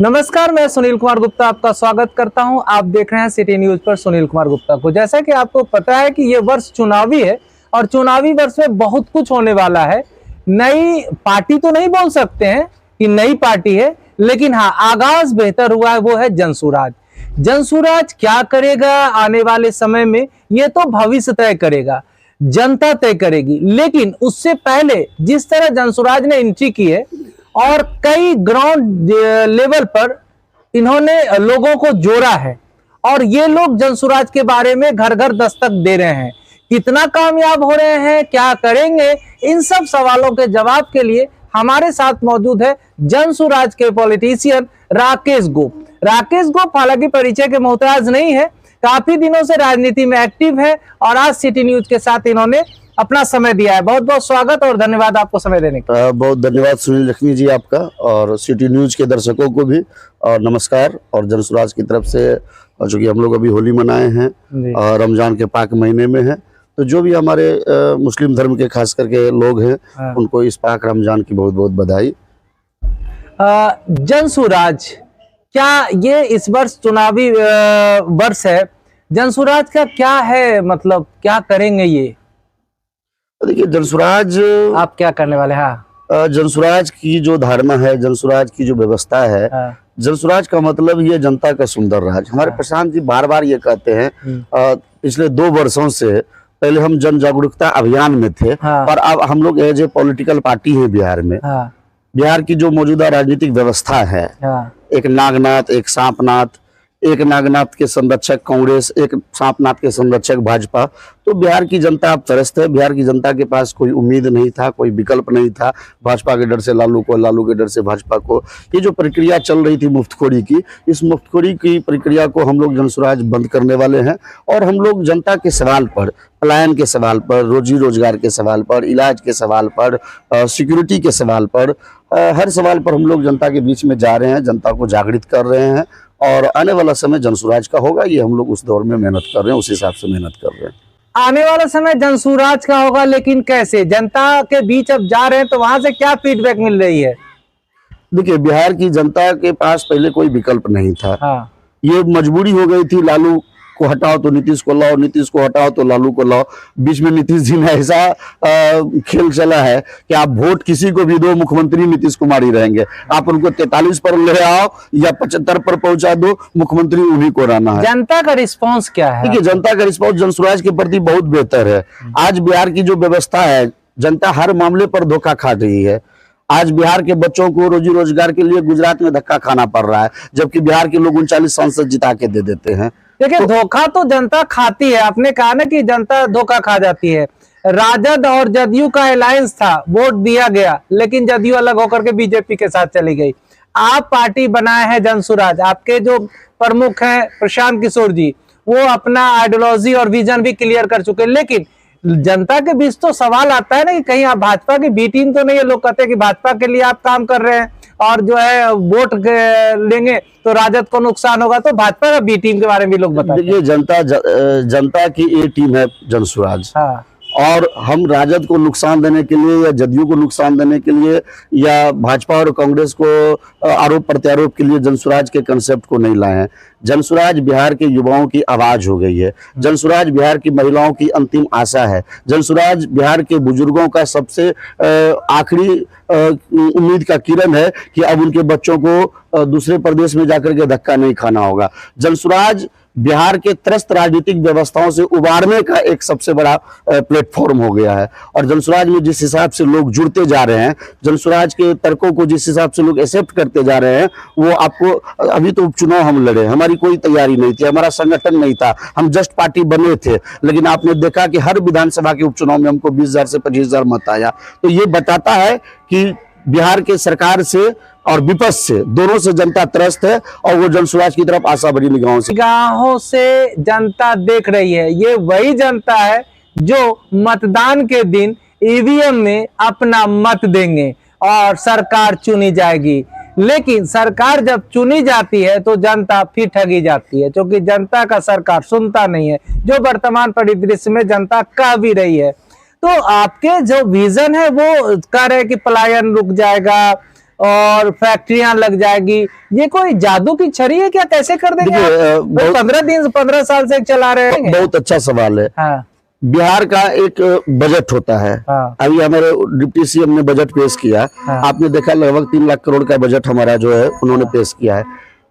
नमस्कार, मैं सुनील कुमार गुप्ता आपका स्वागत करता हूं। आप देख रहे हैं सिटी न्यूज पर सुनील कुमार गुप्ता को। जैसा कि आपको पता है कि ये वर्ष चुनावी है और चुनावी वर्ष में बहुत कुछ होने वाला है। नई पार्टी तो नहीं बोल सकते हैं कि नई पार्टी है, लेकिन हाँ, आगाज बेहतर हुआ है, वो है जनसुराज। जनसुराज क्या करेगा आने वाले समय में, ये तो भविष्य तय करेगा, जनता तय करेगी। लेकिन उससे पहले जिस तरह जनसुराज ने एंट्री की है और कई ग्राउंड लेवल पर इन्होंने लोगों को जोड़ा है और ये लोग जनसुराज के बारे में घर घर दस्तक दे रहे हैं। कितना कामयाब हो रहे हैं, क्या करेंगे, इन सब सवालों के जवाब के लिए हमारे साथ मौजूद है जनसुराज के पॉलिटिशियन राकेश गोप। राकेश गोप हालांकि परिचय के मोहताज नहीं है, काफी दिनों से राजनीति में एक्टिव है और आज सिटी न्यूज के साथ इन्होंने अपना समय दिया है। बहुत बहुत स्वागत और धन्यवाद आपको समय देने का। बहुत धन्यवाद सुनील लक्ष्मी जी आपका, और सिटी न्यूज के दर्शकों को भी और नमस्कार। और जनसुराज की तरफ से, चूंकि हम लोग अभी होली मनाए हैं और रमजान के पाक महीने में हैं, तो जो भी हमारे मुस्लिम धर्म के खास करके लोग हैं उनको इस पाक रमजान की बहुत बहुत बधाई। जनसुराज, क्या ये इस वर्ष चुनावी वर्ष है, जनसुराज का क्या है, मतलब क्या करेंगे ये? देखिए, जनसुराज आप क्या करने वाले हैं? जनसुराज की जो धारणा है, जनसुराज की जो व्यवस्था है, जनसुराज का मतलब ये जनता का सुंदर राज। हमारे प्रशांत जी बार बार ये कहते हैं, पिछले 2 वर्षों से पहले हम जन जागरूकता अभियान में थे और अब हम लोग एज ए पॉलिटिकल पार्टी है बिहार में। बिहार की जो मौजूदा राजनीतिक व्यवस्था है, एक नागनाथ, एक सांपनाथ, एक नागनाथ के संरक्षक कांग्रेस, एक सांपनाथ के संरक्षक भाजपा, तो बिहार की जनता अब त्रस्त है। बिहार की जनता के पास कोई उम्मीद नहीं था, कोई विकल्प नहीं था। भाजपा के डर से लालू को, लालू के डर से भाजपा को। ये जो प्रक्रिया चल रही थी मुफ्तखोरी की, इस मुफ्तखोरी की प्रक्रिया को हम लोग जनसुराज बंद करने वाले हैं। और हम लोग जनता के सवाल पर, पलायन के सवाल पर, रोजी रोजगार के सवाल पर, इलाज के सवाल पर, सिक्योरिटी के सवाल पर, हर सवाल पर हम लोग जनता के बीच में जा रहे हैं, जनता को जागृत कर रहे हैं। और आने वाला समय जनसुराज का होगा, ये हम लोग उस दौर में मेहनत कर रहे हैं, उस हिसाब से मेहनत कर रहे हैं। आने वाला समय जनसुराज का होगा, लेकिन कैसे? जनता के बीच अब जा रहे हैं तो वहां से क्या फीडबैक मिल रही है? देखिए, बिहार की जनता के पास पहले कोई विकल्प नहीं था। ये मजबूरी हो गई थी, लालू को हटाओ तो नीतीश को लाओ, नीतीश को हटाओ तो लालू को लाओ। बीच में नीतीश जी ने ऐसा खेल चला है कि आप वोट किसी को भी दो, मुख्यमंत्री नीतीश कुमार ही रहेंगे। आप उनको 43 पर ले आओ या 75 पर पहुंचा दो, मुख्यमंत्री उन्हीं को रहना है। जनता का रिस्पॉन्स क्या है? देखिए, जनता का रिस्पॉन्स जनसुराज के प्रति बहुत बेहतर है। आज बिहार की जो व्यवस्था है, जनता हर मामले पर धोखा खा रही है। आज बिहार के बच्चों को रोजी रोजगार के लिए गुजरात में धक्का खाना पड़ रहा है, जबकि बिहार के लोग 39 सांसद जिता के दे देते हैं। देखिए, धोखा तो जनता खाती है। आपने कहा ना कि जनता धोखा खा जाती है। राजद और जदयू का अलायंस था, वोट दिया गया, लेकिन जदयू अलग होकर के बीजेपी के साथ चली गई। आप पार्टी बनाए हैं जनसुराज, आपके जो प्रमुख हैं प्रशांत किशोर जी, वो अपना आइडियोलॉजी और विजन भी क्लियर कर चुके हैं। लेकिन जनता के बीच तो सवाल आता है ना कि कहीं आप भाजपा की बी टीम तो नहीं है। लोग कहते हैं कि भाजपा के लिए आप काम कर रहे हैं और जो है वोट लेंगे तो राजद को नुकसान होगा, तो भाजपा का बी टीम के बारे में भी लोग बताते हैं। देखिए, जनता की ए टीम है जनसुराज। और हम राजद को नुकसान देने के लिए या जदयू को नुकसान देने के लिए या भाजपा और कांग्रेस को आरोप प्रत्यारोप के लिए जनसुराज के कंसेप्ट को नहीं लाए हैं। जनसुराज बिहार के युवाओं की आवाज हो गई है। जनसुराज बिहार की महिलाओं की अंतिम आशा है। जनसुराज बिहार के बुजुर्गों का सबसे आखिरी उम्मीद का किरण है कि अब उनके बच्चों को दूसरे प्रदेश में जाकर के धक्का नहीं खाना होगा। जनसुराज बिहार के त्रस्त राजनीतिक व्यवस्थाओं से उबारने का एक सबसे बड़ा प्लेटफॉर्म हो गया है। और जनसुराज में जिस हिसाब से लोग जुड़ते जा रहे हैं, जनसुराज के तर्कों को जिस हिसाब से लोग एक्सेप्ट करते जा रहे हैं, वो आपको, अभी तो उपचुनाव हम लड़े, हमारी कोई तैयारी नहीं थी, हमारा संगठन नहीं था, हम जस्ट पार्टी बने थे, लेकिन आपने देखा कि हर विधानसभा के उपचुनाव में हमको 20,000 से 25,000 मत आया। तो ये बताता है कि बिहार के सरकार से और विपक्ष से, दोनों से जनता त्रस्त है और वो जनसुराज की तरफ आशा भरी निगाहों से जनता देख रही है। ये वही जनता है जो मतदान के दिन ईवीएम में अपना मत देंगे और सरकार चुनी जाएगी। लेकिन सरकार जब चुनी जाती है तो जनता फिर ठगी जाती है, क्योंकि जनता का सरकार सुनता नहीं है, जो वर्तमान परिदृश्य में जनता कह भी रही है। तो आपके जो विजन है वो कह रहे हैं कि पलायन रुक जाएगा और फैक्ट्रियां लग जाएगी। ये कोई जादू की छड़ी है क्या? कैसे कर देंगे? 15 साल से चला रहे हैं। बहुत अच्छा सवाल है। हाँ। बिहार का एक बजट होता है। हाँ। अभी हमारे डिप्टी सीएम ने बजट पेश किया। हाँ। आपने देखा लगभग 3 लाख करोड़ का बजट हमारा जो है उन्होंने पेश किया है।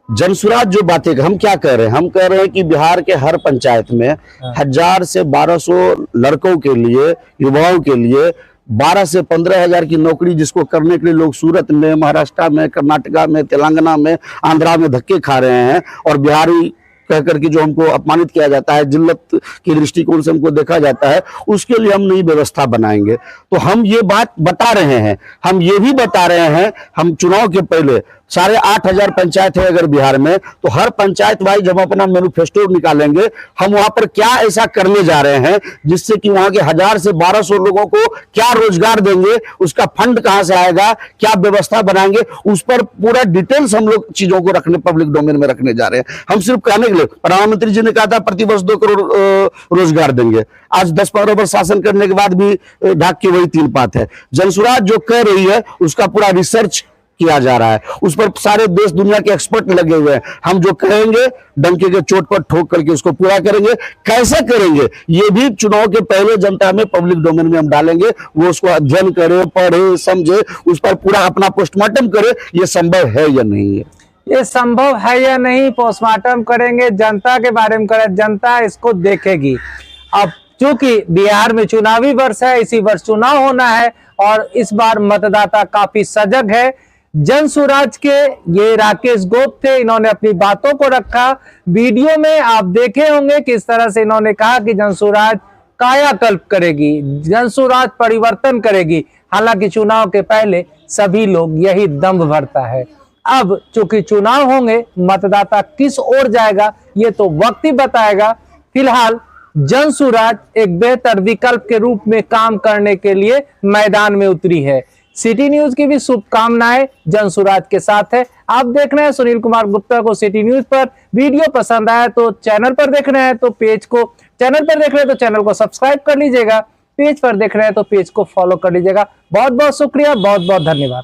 जनसुराज जो बातें हम क्या कह रहे हैं, हम कह रहे हैं कि बिहार के हर पंचायत में 1000 से 1200 लड़कों के लिए, युवाओं के लिए 12 से 15 हजार की नौकरी, जिसको करने के लिए लोग सूरत में, महाराष्ट्र में, कर्नाटका में, तेलंगाना में, आंध्रा में धक्के खा रहे हैं और बिहारी कह करके जो हमको अपमानित किया जाता है, जिल्लत के दृष्टिकोण से हमको देखा जाता है, उसके लिए हम नई व्यवस्था बनाएंगे। तो हम ये बात बता रहे हैं, हम ये भी बता रहे हैं, हम चुनाव के पहले 8,500 पंचायत है अगर बिहार में, तो हर पंचायत वाइज जब अपना मैनिफेस्टो निकालेंगे, हम वहां पर क्या ऐसा करने जा रहे हैं जिससे कि वहां के 1000 से 1200 लोगों को क्या रोजगार देंगे, उसका फंड कहां से आएगा, क्या व्यवस्था बनाएंगे, उस पर पूरा डिटेल्स हम लोग चीजों को रखने, पब्लिक डोमेन में रखने जा रहे हैं। हम सिर्फ कहने के लिए, प्रधानमंत्री जी ने कहा था प्रतिवर्ष 2 करोड़ रोजगार देंगे। आज 10-15 वर्ष शासन करने के बाद भी ढाक की वही 3 बात है। जनसुराज जो कह रही है उसका पूरा रिसर्च किया जा रहा है, उस पर सारे देश दुनिया के एक्सपर्ट लगे हुए हैं। हम जो कहेंगे डंके के चोट पर ठोक करके उसको पूरा करेंगे। कैसे करेंगे ये भी चुनाव के पहले जनता में, पब्लिक डोमेन में हम डालेंगे। वो उसको अध्ययन करे, पढ़े, समझे, उस पर पूरा अपना पोस्टमार्टम करे, ये संभव है या नहीं है, ये संभव है या नहीं, पोस्टमार्टम करेंगे, जनता के बारे में करें, जनता इसको देखेगी। अब चूंकि बिहार में चुनावी वर्ष है, इसी वर्ष चुनाव होना है और इस बार मतदाता काफी सजग है। जनसुराज के ये राकेश गोप थे, इन्होंने अपनी बातों को रखा। वीडियो में आप देखे होंगे किस तरह से इन्होंने कहा कि जनसुराज कायाकल्प करेगी, जनसुराज परिवर्तन करेगी। हालांकि चुनाव के पहले सभी लोग यही दंभ भरता है। अब चूंकि चुनाव होंगे, मतदाता किस ओर जाएगा ये तो वक्त ही बताएगा। फिलहाल जनसुराज एक बेहतर विकल्प के रूप में काम करने के लिए मैदान में उतरी है। सिटी न्यूज की भी शुभकामनाएं जनसुराज के साथ है। आप देख रहे हैं सुनील कुमार गुप्ता को सिटी न्यूज पर। वीडियो पसंद आया तो चैनल पर देख रहे हैं तो पेज को, चैनल पर देख रहे हैं तो चैनल को सब्सक्राइब कर लीजिएगा, पेज पर देख रहे हैं तो पेज को फॉलो कर लीजिएगा। बहुत बहुत शुक्रिया, बहुत बहुत धन्यवाद।